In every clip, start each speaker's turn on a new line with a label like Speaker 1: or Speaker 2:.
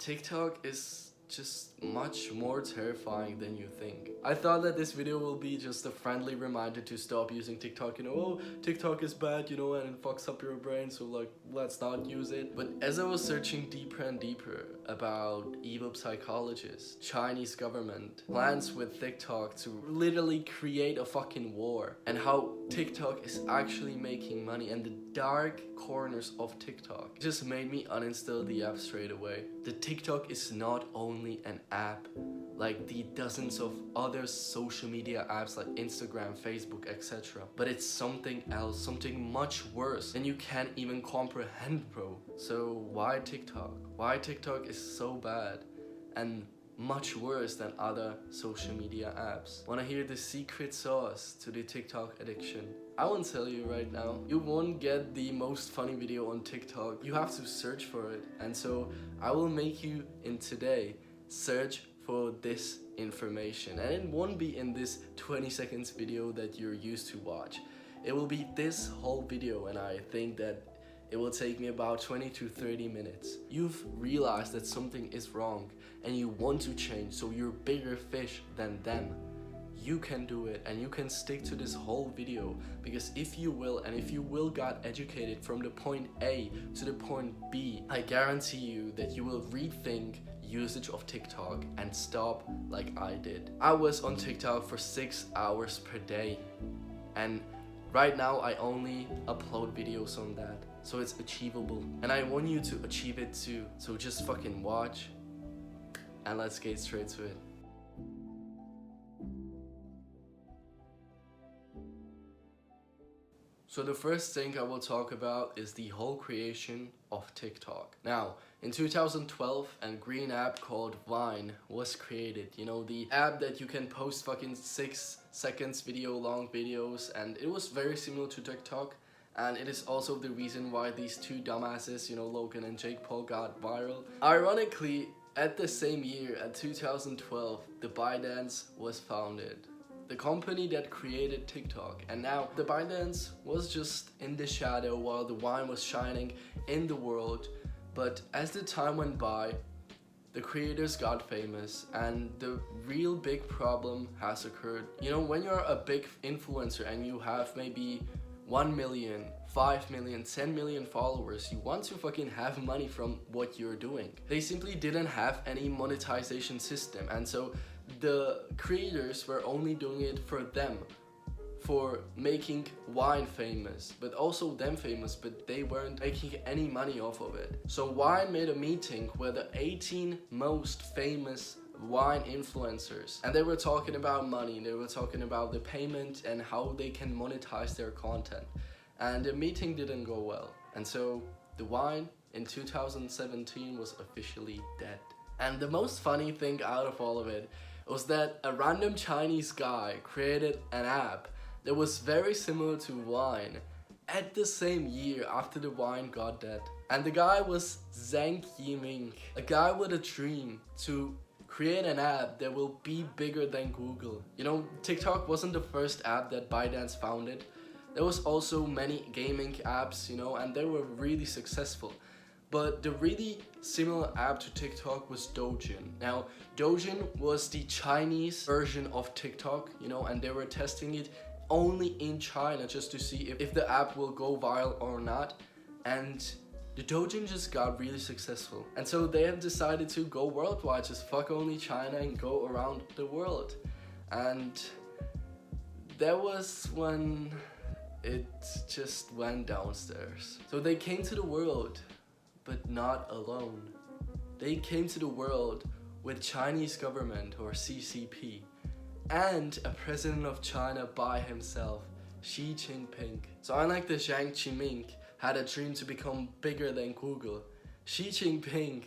Speaker 1: TikTok is just much more terrifying than you think. I thought that this video will be just a friendly reminder to stop using TikTok, oh, TikTok is bad, and it fucks up your brain, so like, let's not use it. But as I was searching deeper and deeper about evil psychologists, Chinese government, plans with TikTok to literally create a fucking war, and how TikTok is actually making money, and the dark corners of TikTok, it just made me uninstall the app straight away. The TikTok is not only an app like the dozens of other social media apps like Instagram, Facebook, etc. But it's something else, something much worse than you can't even comprehend, bro. So why TikTok? Why TikTok is so bad and much worse than other social media apps? Wanna hear the secret sauce to the TikTok addiction? I won't tell you right now. You won't get the most funny video on TikTok. You have to search for it. And so I will make you in today search for this information. And it won't be in this 20 seconds video that you're used to watch. It will be this whole video, and I think that it will take me about 20 to 30 minutes. You've realized that something is wrong and you want to change, so you're bigger fish than them. You can do it, and you can stick to this whole video, because if you will get educated from the point A to the point B, I guarantee you that you will rethink usage of TikTok and stop like I did. I was on TikTok for 6 hours per day, and right now I only upload videos on that, so it's achievable, and I want you to achieve it too. So just fucking watch, and let's get straight to it. So the first thing I will talk about is the whole creation of TikTok. Now, in 2012, a green app called Vine was created. The app that you can post fucking 6 seconds video long videos, and it was very similar to TikTok. And it is also the reason why these two dumbasses, Logan and Jake Paul, got viral. Ironically, at the same year, at 2012, the ByteDance was founded, the company that created TikTok. And now the ByteDance was just in the shadow while the Vine was shining in the world. But as the time went by, the creators got famous, and the real big problem has occurred. When you're a big influencer and you have maybe 1 million, 5 million, 10 million followers, you want to fucking have money from what you're doing. They simply didn't have any monetization system, and so the creators were only doing it for them, for making Vine famous, but also them famous, but they weren't making any money off of it. So Vine made a meeting where the 18 most famous Vine influencers, and they were talking about money, they were talking about the payment and how they can monetize their content. And the meeting didn't go well, and so the Vine in 2017 was officially dead. And the most funny thing out of all of it was that a random Chinese guy created an app that was very similar to Vine at the same year after the Vine got dead. And the guy was Zhang Yiming, a guy with a dream to create an app that will be bigger than Google. TikTok wasn't the first app that ByteDance founded. There was also many gaming apps, and they were really successful. But the really similar app to TikTok was Douyin. Now, Douyin was the Chinese version of TikTok, and they were testing it only in China just to see if the app will go viral or not. And the Douyin just got really successful. And so they have decided to go worldwide, just fuck only China and go around the world. And that was when it just went downstairs. So they came to the world, but not alone. They came to the world with Chinese government, or CCP, and a president of China by himself, Xi Jinping. So unlike the Jiang Zemin had a dream to become bigger than Google, Xi Jinping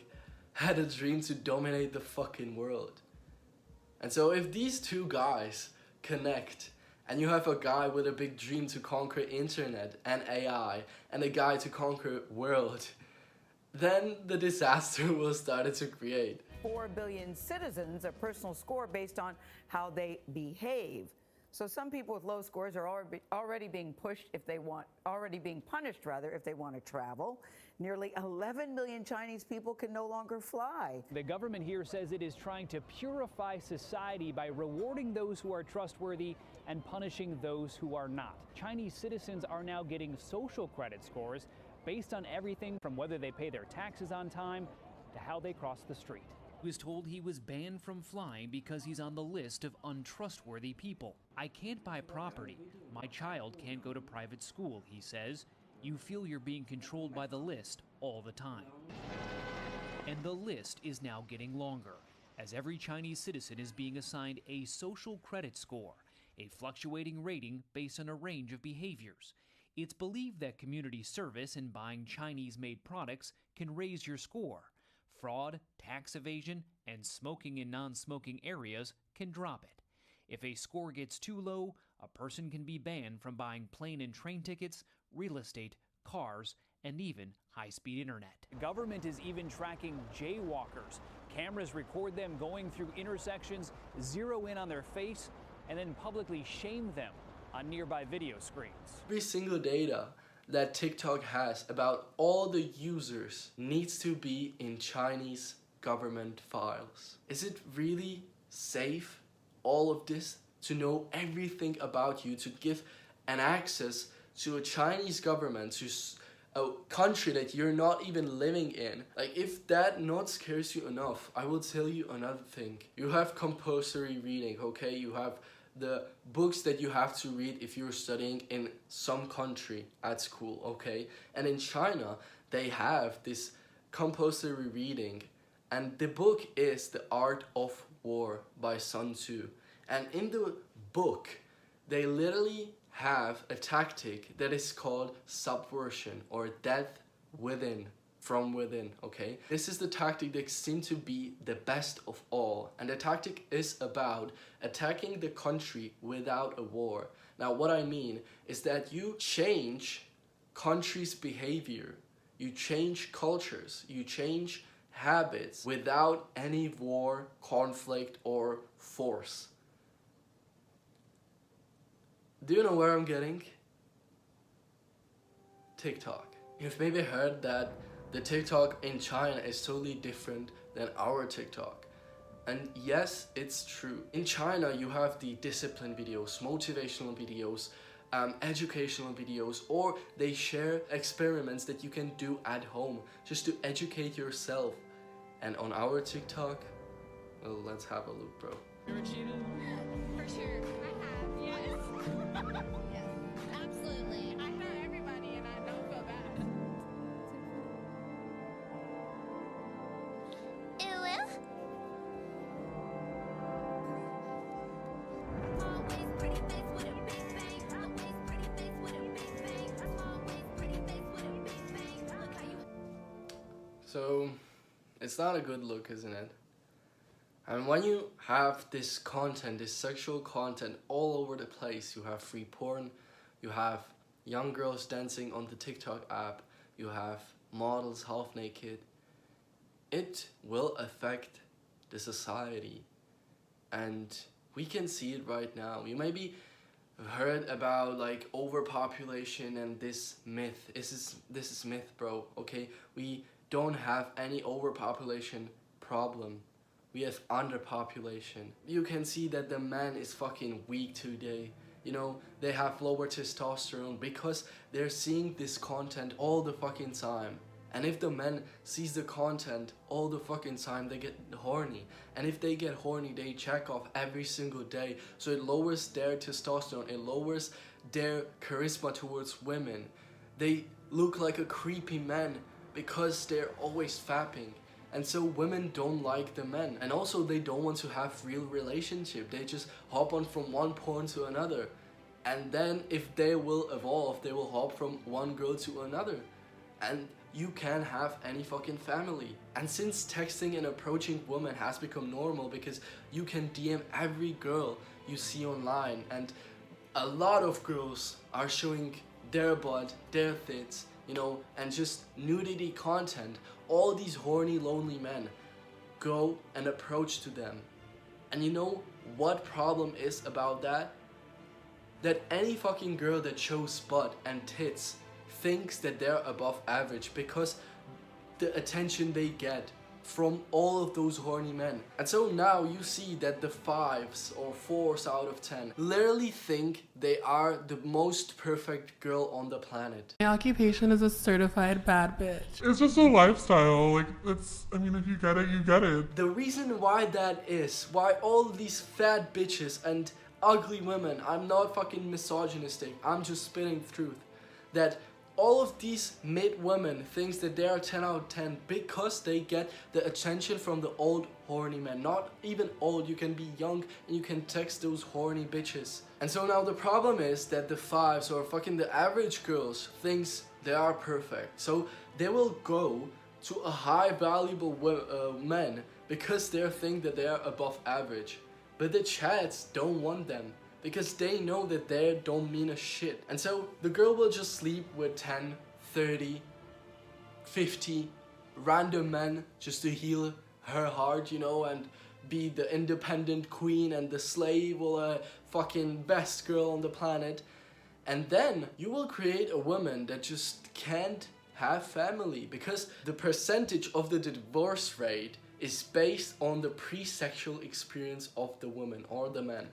Speaker 1: had a dream to dominate the fucking world. And so if these two guys connect, and you have a guy with a big dream to conquer internet and AI, and a guy to conquer world, then the disaster will start to create.
Speaker 2: 4 billion citizens, a personal score based on how they behave. So some people with low scores are already being punished if they want to travel. Nearly 11 million Chinese people can no longer fly.
Speaker 3: The government here says it is trying to purify society by rewarding those who are trustworthy and punishing those who are not. Chinese citizens are now getting social credit scores based on everything from whether they pay their taxes on time to how they cross the street.
Speaker 4: He was told he was banned from flying because he's on the list of untrustworthy people. I can't buy property. My child can't go to private school, he says. You feel you're being controlled by the list all the time. And the list is now getting longer, as every Chinese citizen is being assigned a social credit score, a fluctuating rating based on a range of behaviors. It's believed that community service and buying Chinese-made products can raise your score. Fraud, tax evasion, and smoking in non-smoking areas can drop it. If a score gets too low, a person can be banned from buying plane and train tickets, real estate, cars, and even high-speed internet.
Speaker 3: The government is even tracking jaywalkers. Cameras record them going through intersections, zero in on their face, and then publicly shame them on nearby video screens.
Speaker 1: Every single data that TikTok has about all the users needs to be in Chinese government files. Is it really safe, all of this, to know everything about you, to give an access to a Chinese government, to a country that you're not even living in? Like, if that not scares you enough, I will tell you another thing. You have compulsory reading, okay? You have the books that you have to read if you're studying in some country at school, okay? And in China, they have this compulsory reading, and the book is The Art of War by Sun Tzu. And in the book, they literally have a tactic that is called subversion, or death from within, okay? This is the tactic that seems to be the best of all, and the tactic is about attacking the country without a war. Now, what I mean is that you change countries' behavior, you change cultures, you change habits without any war, conflict, or force. Do you know where I'm getting? TikTok. You've maybe heard that the TikTok in China is totally different than our TikTok. And yes, it's true. In China, you have the discipline videos, motivational videos, educational videos, or they share experiments that you can do at home just to educate yourself. And on our TikTok, well, let's have a look, bro.
Speaker 5: You ever cheated? For sure. I have, yes. Yes, absolutely. I know everybody and I don't feel bad.
Speaker 1: So, it's not a good look, isn't it? And when you have this content, this sexual content all over the place, you have free porn, you have young girls dancing on the TikTok app, you have models half naked, it will affect the society. And we can see it right now. You maybe heard about like overpopulation and this myth. This is myth, bro, okay? We don't have any overpopulation problem. We have underpopulation. You can see that the man is fucking weak today. You know, they have lower testosterone because they're seeing this content all the fucking time. And if the men sees the content all the fucking time, they get horny. And if they get horny, they check off every single day. So it lowers their testosterone, it lowers their charisma towards women. They look like a creepy man because they're always fapping. And so women don't like the men. And also they don't want to have real relationship. They just hop on from one porn to another. And then if they will evolve, they will hop from one girl to another. And you can't have any fucking family. And since texting and approaching women has become normal because you can DM every girl you see online, and a lot of girls are showing their butt, their tits, you know, and just nudity content, all these horny, lonely men go and approach to them. And you know what problem is about that? that any fucking girl that shows butt and tits thinks that they're above average because the attention they get from all of those horny men. And so now you see that the 5s or 4s out of 10 literally think they are the most perfect girl on the planet.
Speaker 6: My occupation is a certified bad bitch. It's just a lifestyle. Like, it's, I mean, if you get it, you get it.
Speaker 1: The reason why that is, why all these fat bitches and ugly women, I'm not fucking misogynistic, I'm just spitting truth, that all of these mid women thinks that they are 10 out of 10 because they get the attention from the old horny men. Not even old, you can be young and you can text those horny bitches. And so now the problem is that the 5s or fucking the average girls thinks they are perfect. So they will go to a high valuable men because they think that they are above average. But the chads don't want them, because they know that they don't mean a shit. And so the girl will just sleep with 10, 30, 50 random men just to heal her heart, you know, and be the independent queen and the slave or fucking best girl on the planet. And then you will create a woman that just can't have family, because the percentage of the divorce rate is based on the pre-sexual experience of the woman or the man.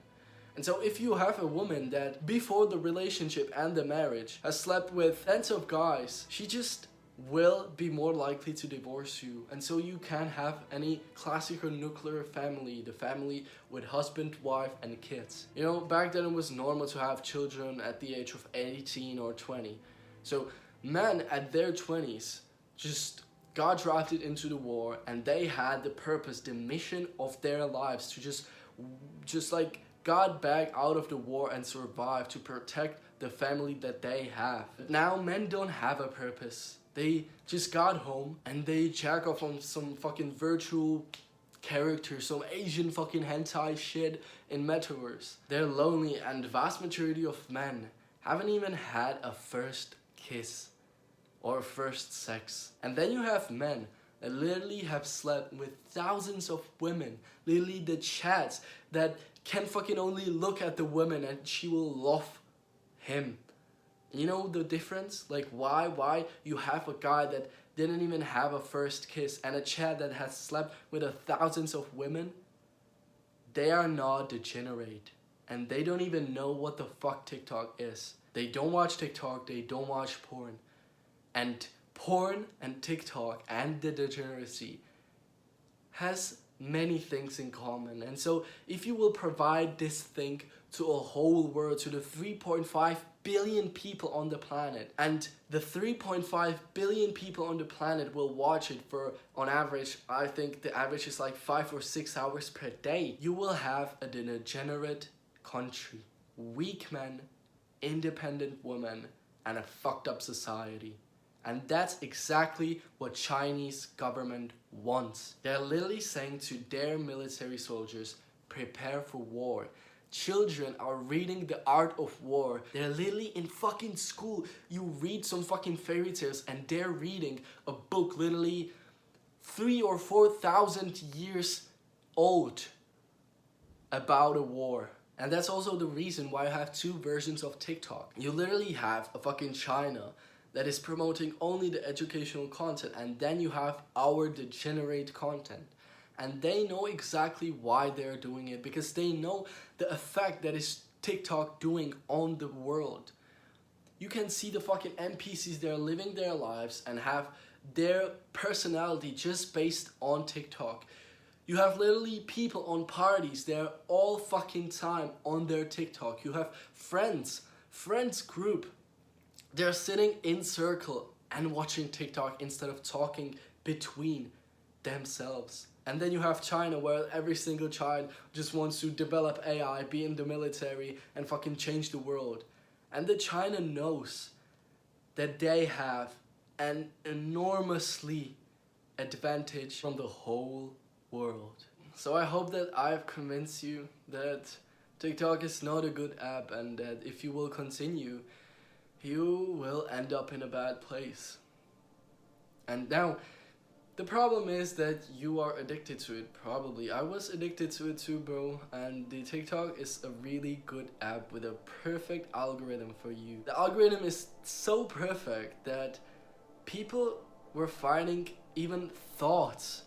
Speaker 1: And so if you have a woman that before the relationship and the marriage has slept with tens of guys, she just will be more likely to divorce you. And so you can't have any classical nuclear family, the family with husband, wife and kids. You know, back then it was normal to have children at the age of 18 or 20. So men at their 20s just got drafted into the war, and they had the purpose, the mission of their lives to just like got back out of the war and survive to protect the family that they have. Now men don't have a purpose. They just got home and they jack off on some fucking virtual character, some Asian fucking hentai shit in metaverse. They're lonely, and the vast majority of men haven't even had a first kiss or first sex. And then you have men that literally have slept with thousands of women, literally the chats that can fucking only look at the woman and she will love him. You know the difference? Like why you have a guy that didn't even have a first kiss and a chat that has slept with thousands of women? They are not degenerate, and they don't even know what the fuck TikTok is. They don't watch TikTok, they don't watch porn. And porn and TikTok and the degeneracy has many things in common. And so if you will provide this thing to a whole world, to the 3.5 billion people on the planet, and the 3.5 billion people on the planet will watch it for, on average, I think the average is like 5 or 6 hours per day, you will have a degenerate country, weak men, independent women, and a fucked up society. And that's exactly what Chinese government wants. They're literally saying to their military soldiers, prepare for war. Children are reading the art of war. They're literally in fucking school. You read some fucking fairy tales and they're reading a book literally 3,000 or 4,000 years old about a war. And that's also the reason why I have 2 versions of TikTok. You literally have a fucking China that is promoting only the educational content, and then you have our degenerate content. And they know exactly why they're doing it, because they know the effect that is TikTok doing on the world. You can see the fucking NPCs, they're living their lives and have their personality just based on TikTok. You have literally people on parties, they're all fucking time on their TikTok. You have friends group. They're sitting in circle and watching TikTok instead of talking between themselves. And then you have China, where every single child just wants to develop AI, be in the military, and fucking change the world. And the China knows that they have an enormously advantage from the whole world. So I hope that I've convinced you that TikTok is not a good app, and that if you will continue, you will end up in a bad place. And now, The problem is that you are addicted to it, probably. I was addicted to it too, bro, and the TikTok is a really good app with a perfect algorithm for you. The algorithm is so perfect that people were finding even thoughts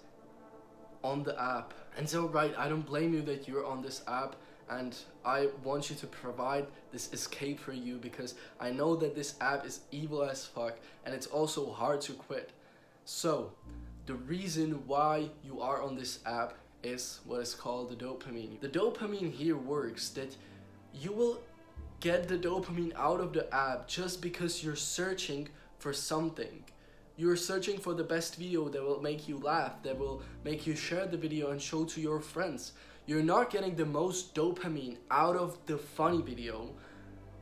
Speaker 1: on the app. And so, right, I don't blame you that you're on this app, and I want you to provide this escape for you, because I know that this app is evil as fuck, and it's also hard to quit. So, the reason why you are on this app is what is called the dopamine. The dopamine here works that you will get the dopamine out of the app just because you're searching for something. You're searching for the best video that will make you laugh, that will make you share the video and show to your friends. You're not getting the most dopamine out of the funny video,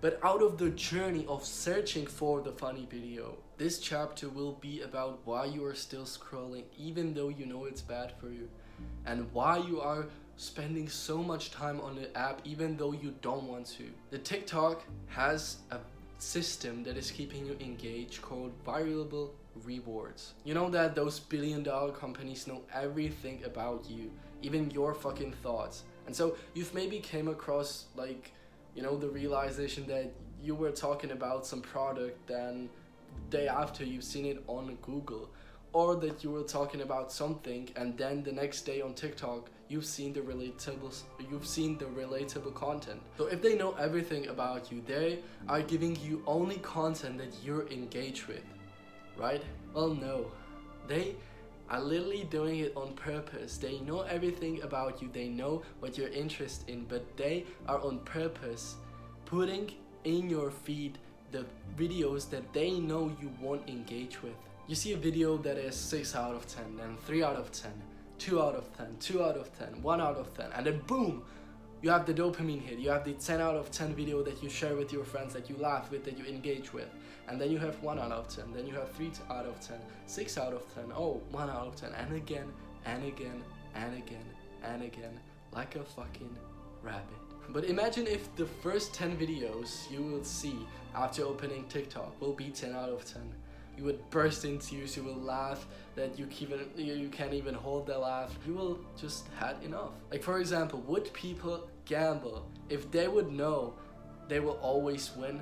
Speaker 1: but out of the journey of searching for the funny video. This chapter will be about why you are still scrolling even though you know it's bad for you, and why you are spending so much time on the app even though you don't want to. The TikTok has a system that is keeping you engaged called variable rewards. You know that those billion-dollar companies know everything about you, even your fucking thoughts. And so you've maybe came across, like, you know, the realization that you were talking about some product, then day after you've seen it on Google, or that you were talking about something and then the next day on TikTok you've seen the relatable content. So if they know everything about you, they are giving you only content that you're engaged with, right? Well, no, they are literally doing it on purpose. They know everything about you, they know what you're interested in, but they are on purpose putting in your feed the videos that they know you won't engage with. You see a video that is 6 out of 10, then 3 out of 10, 2 out of 10, 2 out of 10, 1 out of 10, and then boom, you have the dopamine hit. You have the 10 out of 10 video that you share with your friends, that you laugh with, that you engage with, and then you have 1 out of 10, then you have 3 out of 10, 6 out of 10, oh, 1 out of 10, and again, and again, and again, and again, like a fucking rabbit. But imagine if the first 10 videos you will see after opening TikTok will be 10 out of 10. You would burst in tears, you will laugh that you can't even hold the laugh. You will just had enough. Like, for example, would people gamble if they would know they will always win?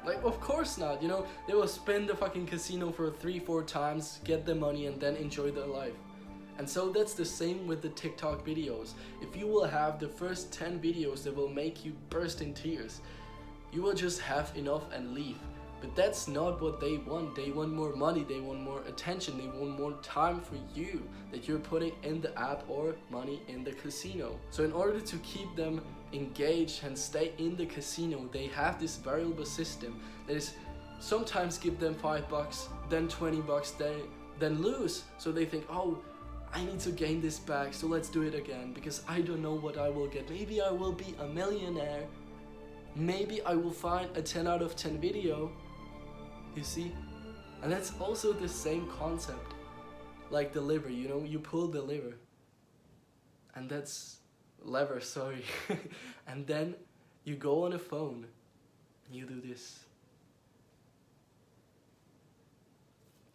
Speaker 1: Like, of course not, you know, they will spin the fucking casino for 3-4 times, get the money, and then enjoy their life. And so that's the same with the TikTok videos. If you will have the first 10 videos that will make you burst in tears, you will just have enough and leave. But that's not what they want. They want more money, they want more attention, they want more time for you that you're putting in the app or money in the casino. So in order to keep them engaged and stay in the casino, they have this variable system that is sometimes give them $5, then $20, then lose. So they think, oh, I need to gain this back, so let's do it again, because I don't know what I will get. Maybe I will be a millionaire. Maybe I will find a 10 out of 10 video. You see? And that's also the same concept. Like the liver, you know, you pull the lever. And that's lever, sorry. And then you go on a phone and you do this.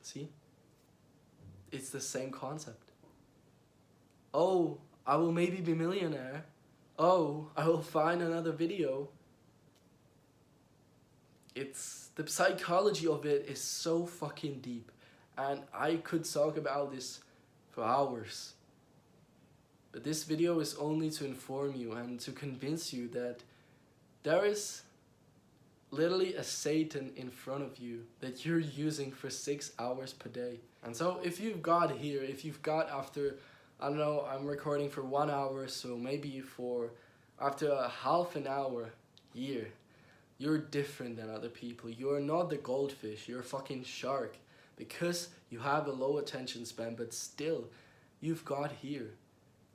Speaker 1: See? It's the same concept. Oh, I will maybe be millionaire. Oh, I will find another video. The psychology of it is so fucking deep, and I could talk about this for hours. But this video is only to inform you and to convince you that there is literally a Satan in front of you that you're using for 6 hours per day. And so if you've got here, if you've got after, I don't know, I'm recording for 1 hour, so maybe after a half an hour here, you're different than other people. You're not the goldfish, you're a fucking shark. Because you have a low attention span, but still, you've got here.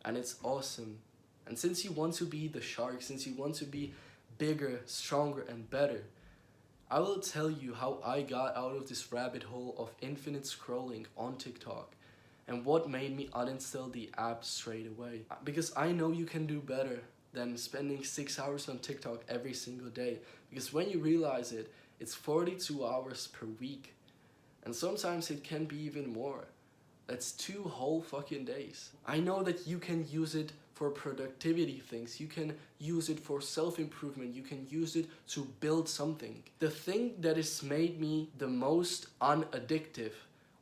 Speaker 1: And it's awesome. And since you want to be the shark, since you want to be bigger, stronger, and better, I will tell you how I got out of this rabbit hole of infinite scrolling on TikTok and what made me uninstall the app straight away. Because I know you can do better than spending 6 hours on TikTok every single day. Because when you realize it, it's 42 hours per week. And sometimes it can be even more. That's 2 whole fucking days. I know that you can use it for productivity things. You can use it for self-improvement. You can use it to build something. The thing that has made me the most unaddictive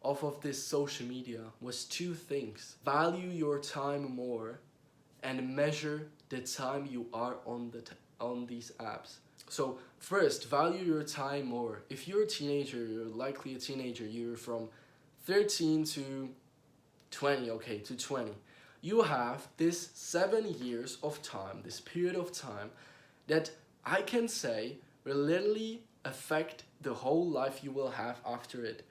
Speaker 1: off of this social media was 2 things. Value your time more and measure the time you are on these apps. So first, value your time more. If you're a teenager, you're likely a teenager, you're from 13 to 20, okay, to 20. You have this 7 years of time, this period of time that I can say will literally affect the whole life you will have after it.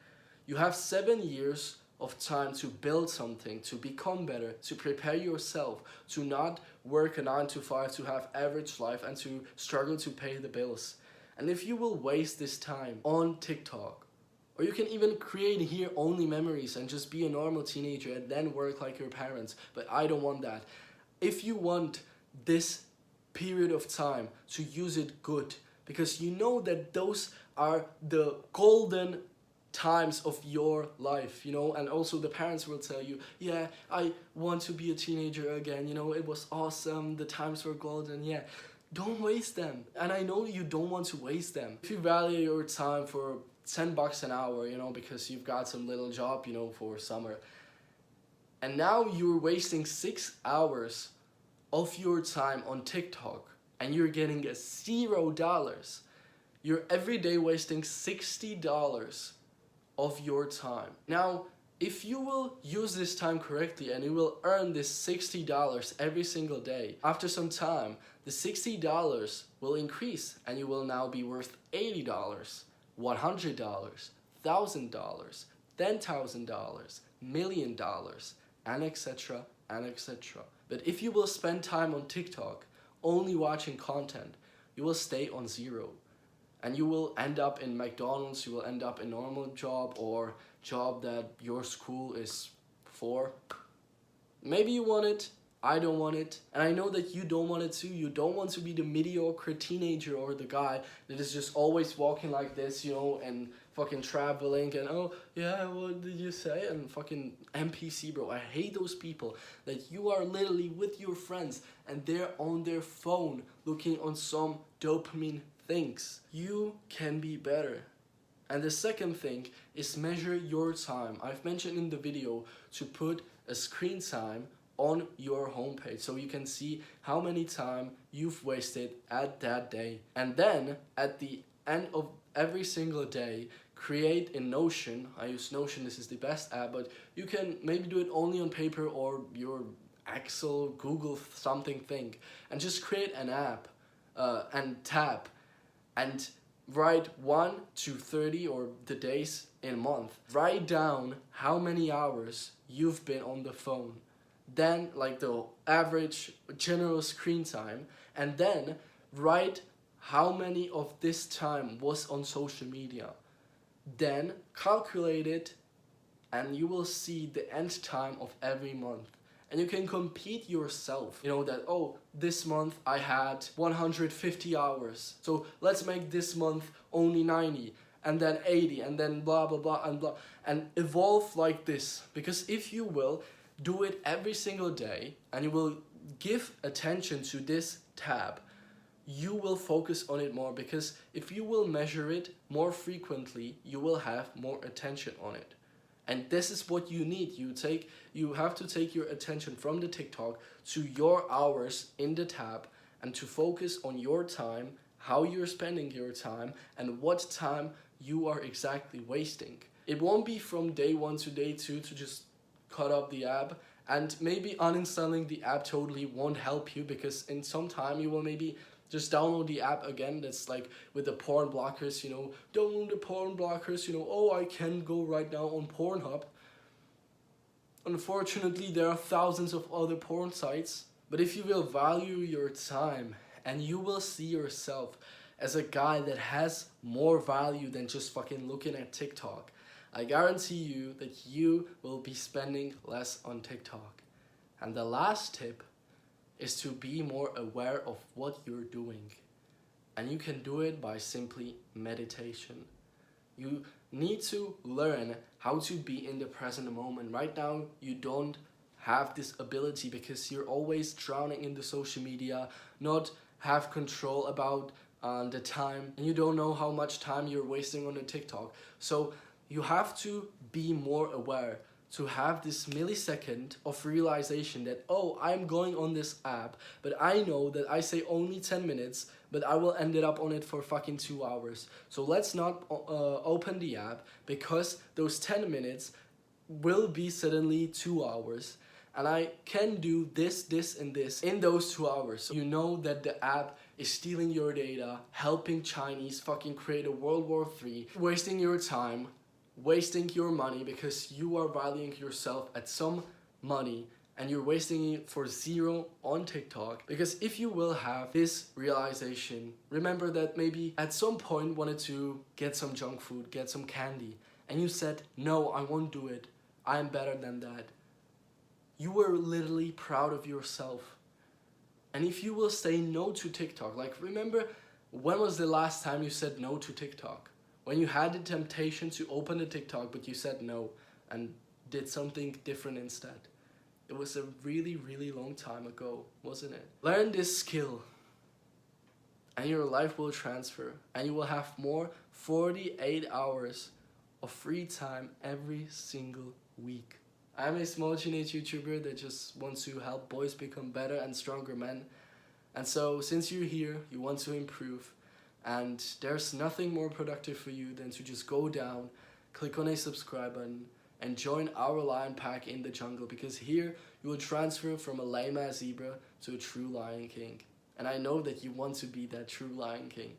Speaker 1: You have 7 years of time to build something, to become better, to prepare yourself, to not work a 9 to 5, to have average life and to struggle to pay the bills. And if you will waste this time on TikTok, or you can even create here only memories and just be a normal teenager and then work like your parents, but I don't want that. If you want this period of time to use it good, because you know that those are the golden times of your life, you know, and also the parents will tell you, yeah, I want to be a teenager again, you know, it was awesome, the times were golden, yeah. Don't waste them. And I know you don't want to waste them. If you value your time for $10 an hour, you know, because you've got some little job, you know, for summer, and now you're wasting 6 hours of your time on TikTok and you're getting a $0, you're every day wasting $60 of your time. Now, if you will use this time correctly and you will earn this $60 every single day, after some time, the $60 will increase and you will now be worth $80, $100, $1,000, $10,000, $1 million, and etc. and etc. But if you will spend time on TikTok only watching content, you will stay on 0. And you will end up in McDonald's, you will end up in a normal job or job that your school is for. Maybe you want it, I don't want it, and I know that you don't want it too. You don't want to be the mediocre teenager or the guy that is just always walking like this, you know, and fucking traveling and, oh, yeah, what did you say? And fucking NPC, bro. I hate those people that you are literally with your friends and they're on their phone looking on some dopamine things. You can be better. And the second thing is measure your time. I've mentioned in the video to put a screen time on your homepage so you can see how many time you've wasted at that day. And then at the end of every single day, create in Notion. I use Notion, this is the best app, but you can maybe do it only on paper or your Excel, Google something thing, and just create an app and tab and write 1 to 30 or the days in a month. Write down how many hours you've been on the phone. Then like the average general screen time, and then write how many of this time was on social media. Then calculate it and you will see the end time of every month. And you can compete yourself, you know, that, oh, this month I had 150 hours. So let's make this month only 90 and then 80 and then blah, blah, blah, and evolve like this. Because if you will do it every single day and you will give attention to this tab, you will focus on it more, because if you will measure it more frequently, you will have more attention on it. And this is what you need. You have to take your attention from the TikTok to your hours in the tab and to focus on your time, how you're spending your time, and what time you are exactly wasting. It won't be from day 1 to day 2 to just cut up the app, and maybe uninstalling the app totally won't help you, because in some time you will maybe just download the app again. That's like with the porn blockers, you know, download the porn blockers, you know, oh, I can go right now on Pornhub. Unfortunately, there are thousands of other porn sites. But if you will value your time and you will see yourself as a guy that has more value than just fucking looking at TikTok, I guarantee you that you will be spending less on TikTok. And the last tip is to be more aware of what you're doing. And you can do it by simply meditation. You need to learn how to be in the present moment. Right now, you don't have this ability because you're always drowning in the social media, not have control about the time, and you don't know how much time you're wasting on the TikTok. So you have to be more aware, to have this millisecond of realization that, oh, I'm going on this app, but I know that I say only 10 minutes, but I will end up on it for fucking 2 hours. So let's not open the app, because those 10 minutes will be suddenly 2 hours. And I can do this, this, and this in those 2 hours. So you know that the app is stealing your data, helping Chinese fucking create a World War III, wasting your time, wasting your money, because you are valuing yourself at some money and you're wasting it for zero on TikTok. Because if you will have this realization, remember that maybe at some point wanted to get some junk food, get some candy, and you said, no, I won't do it, I'm better than that. You were literally proud of yourself. And if you will say no to TikTok, like remember, when was the last time you said no to TikTok? When you had the temptation to open a TikTok, but you said no and did something different instead. It was a really, really long time ago, wasn't it? Learn this skill and your life will transfer, and you will have more 48 hours of free time every single week. I'm a small teenage YouTuber that just wants to help boys become better and stronger men. And so since you're here, you want to improve, and there's nothing more productive for you than to just go down, click on a subscribe button, and join our lion pack in the jungle, because here you will transfer from a lame ass zebra to a true lion king. And I know that you want to be that true lion king.